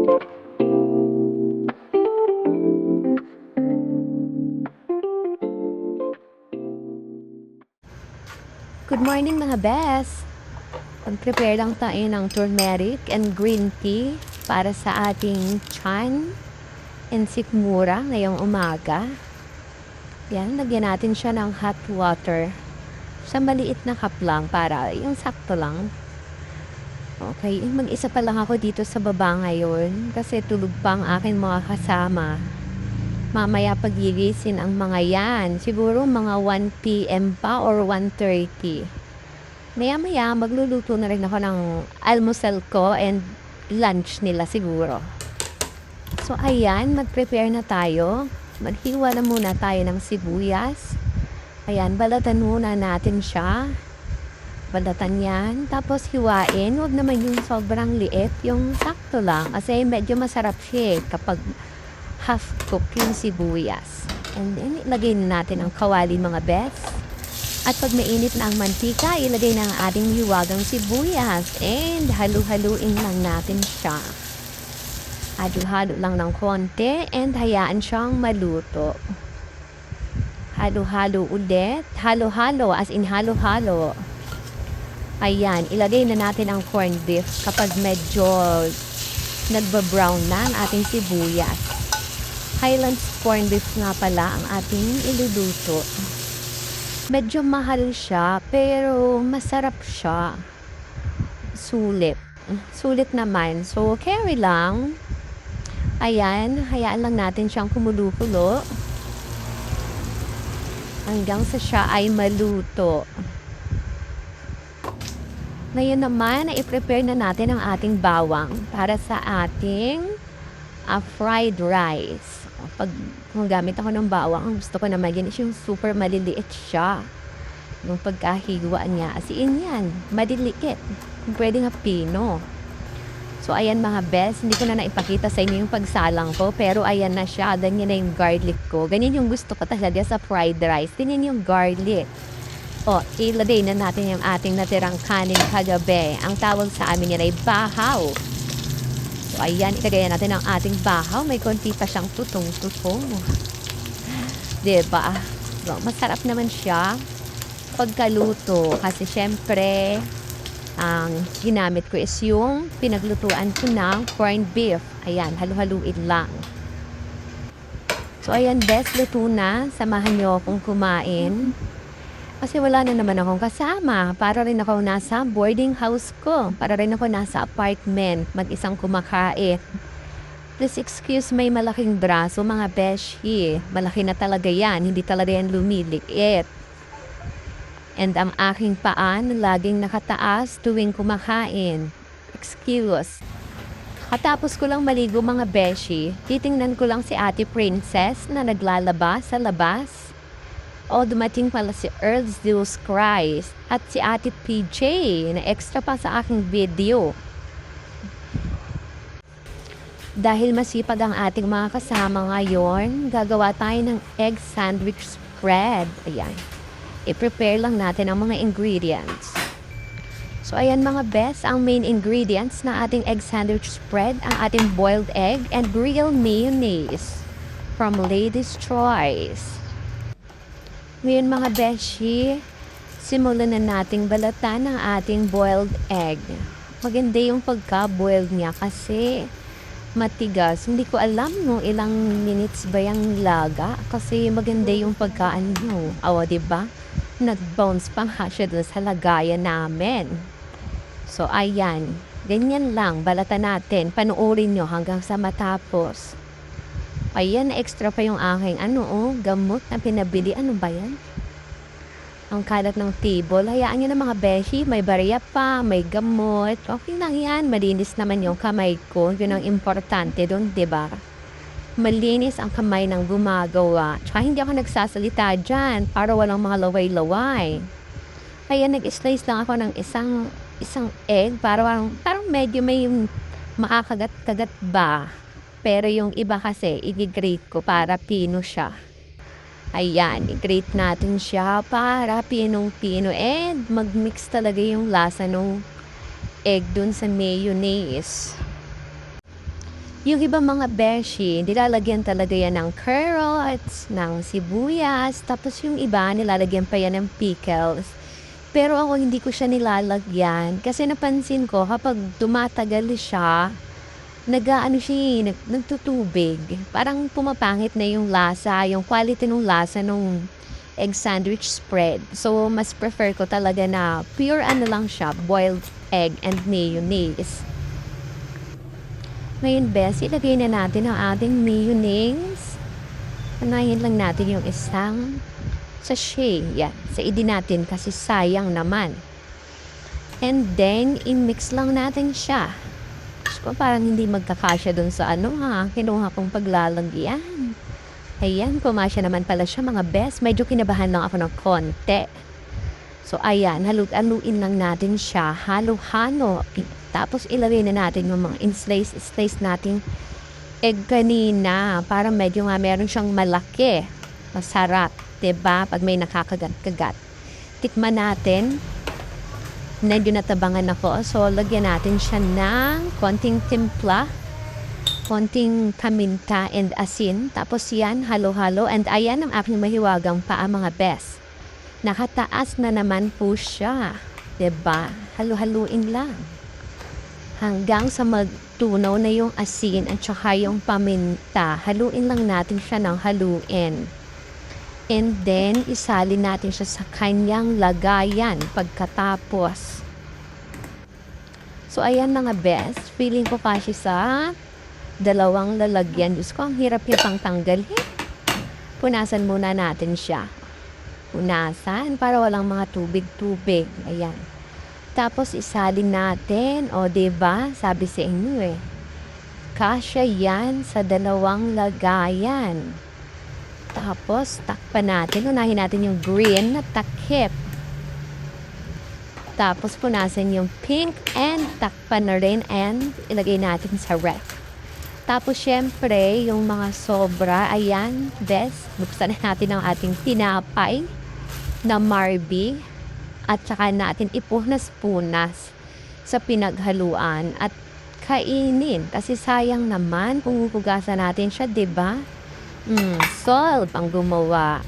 Good morning mga bes! Mag-prepare lang tayo ng turmeric and green tea para sa ating tiyan and sikmura ngayong umaga. Yan, lagyan natin siya ng hot water sa maliit na cup lang para yung sakto lang. Okay, mag-isa pa lang ako dito sa baba ngayon kasi tulog pa ang aking mga kasama. Mamaya pagigising ang mga yan. Siguro mga 1 p.m. pa or 1:30. Maya-maya magluluto na rin ako ng almusal ko and lunch nila siguro. So ayan, mag-prepare na tayo. Maghiwa na muna tayo ng sibuyas. Ayan, balatan muna natin siya. Balatan yan. Tapos hiwain. Huwag naman yung sobrang liit. Yung sakto lang. Kasi medyo masarap siya kapag half cook yung sibuyas. And then, ilagay na natin ang kawali mga bes. At pag mainit na ang mantika, ilagay na ang ating hiwagang sibuyas. And halu-haluin lang natin siya. Halo-halo lang ng konti and hayaan siyang maluto. Halo-halo ulit. Halo-halo, as in halo-halo. Ayan, ilagay na natin ang corned beef kapag medyo nagba-brown na ang ating sibuyas. Highlands corned beef nga pala ang ating iluluto. Medyo mahal siya, pero masarap siya. Sulit. Sulit naman. So, carry lang. Ayan, hayaan lang natin siyang kumulo-kulo. Hanggang sa siya ay maluto. Ngayon naman, i-prepare na natin ang ating bawang para sa ating fried rice. Pag gumagamit ako ng bawang, ang gusto ko naman yan is yung super maliliit siya. Yung pagkahiwa niya, as in yan, maliliit. Pwede nga pino. So, ayan mga best, hindi ko na naipakita sa inyo yung pagsalang ko, pero ayan na siya. Ganyan na yung garlic ko. Ganyan yung gusto ko talaga sa fried rice. Ganyan yung garlic. O, ilagay na natin yung ating natirang kanin kagabi. Ang tawag sa amin yan ay bahaw. So, ayan, ilagay natin ang ating bahaw. May konti pa siyang tutong-tutong. Diba? So, masarap naman siya pagkaluto. Kasi syempre, ang ginamit ko is yung pinaglutuan ko ng corned beef. Ayan, halu-haluin lang. So, ayan, best, luto na. Samahan nyo akong kumain. Kasi wala na naman akong kasama. Para rin ako nasa boarding house ko. Para rin ako nasa apartment. Mag-isang kumakain. Please excuse may malaking braso mga beshi. Malaki na talaga yan. Hindi talaga yan lumiliit. And ang aking paan laging nakataas tuwing kumakain. Excuse. Katapos ko lang maligo mga beshi. Titingnan ko lang si Ate Princess na naglalaba sa labas. O dumating pala si Earl's Zeus Christ at si Ate PJ na extra pa sa aking video. Dahil masipag ang ating mga kasama ngayon, gagawa tayo ng egg sandwich spread. Ayan. I-prepare lang natin ang mga ingredients. So ayan mga best, ang main ingredients na ating egg sandwich spread, ang ating boiled egg and real mayonnaise from Lady's Choice. Ngayon mga beshi, simulan na nating balatan ang ating boiled egg. Maganda yung pagka-boiled niya kasi matigas. Hindi ko alam no ilang minutes ba yung laga kasi maganda yung pagkaan nyo. Awa, diba? Nag-bounce pa nga siya dun sa lagayan namin. So, ayan. Ganyan lang. Balatan natin. Panuorin nyo hanggang sa matapos. Ayan, extra pa yung aking gamot na pinabili. Ano ba yan? Ang kalat ng table. Hayaan nyo na mga beshi. May barya pa, may gamot. Okay lang yan. Malinis naman yung kamay ko. Yun ang importante doon, diba? Malinis ang kamay ng gumagawa. Tsaka hindi ako nagsasalita dyan para walang mga laway-laway. Kaya nag-slice lang ako ng isang egg para parang medyo may makakagat-kagat ba. Pero yung iba kasi, i-grate ko para pino siya. Ayan, i-grate natin siya para pinong-pino. And mag-mix talaga yung lasa ng egg dun sa mayonnaise. Yung ibang mga beshi, nilalagyan talaga yan ng carrots, ng sibuyas, tapos yung iba nilalagyan pa yan ng pickles. Pero ako hindi ko siya nilalagyan kasi napansin ko kapag tumatagal siya, nag-aano siya nagtutubig. Parang pumapangit na yung lasa, yung quality ng lasa nung egg sandwich spread. So, mas prefer ko talaga na pure ano lang siya, boiled egg and mayonnaise. Ngayon, bes, ilagay na natin ang ating mayonnaise. Anayin lang natin yung isang sachet. Yan, saidin natin kasi sayang naman. And then, i-mix lang natin siya. So, parang hindi magkakasya dun sa kinuha kong paglalagyan. Ayan, pumasya naman pala siya mga bes. Medyo kinabahan lang ako ng konti. So, ayan, haluin lang natin siya. Halo-halo. Tapos, ilagay na natin yung mga in-slice nating egg kanina. Para medyo nga meron siyang malaki. Masarap, diba? Pag may nakakagat-kagat. Tikman natin. Medyo natabangan ako. So, lagyan natin siya ng konting timpla. Konting paminta and asin. Tapos yan, halo-halo. And ayan ang aking mahiwagang paa mga bes. Nakataas na naman po siya. Diba? Halo-haluin lang. Hanggang sa magtunaw na yung asin at saka yung paminta. Haluin lang natin siya ng haluin. And then, isalin natin siya sa kanyang lagayan pagkatapos. So, ayan mga best. Feeling ko kasi sa dalawang lalagyan. Diyos ko, ang hirap niya pang tanggalin. Punasan muna natin siya. Punasan para walang mga tubig-tubig. Ayan. Tapos, isalin natin. O, diba? Sabi sa inyo kasya yan sa dalawang lagayan. Tapos, takpan natin. Unahin natin yung green na takip. Tapos, punasan yung pink and takpan na rin and ilagay natin sa ref. Tapos, syempre, yung mga sobra, ayan, best. Buksan natin ang ating tinapay na Marby. At saka natin ipunas-punas sa pinaghaluan at kainin. Kasi sayang naman kung hugasan natin siya, diba? Salt ang gumawa.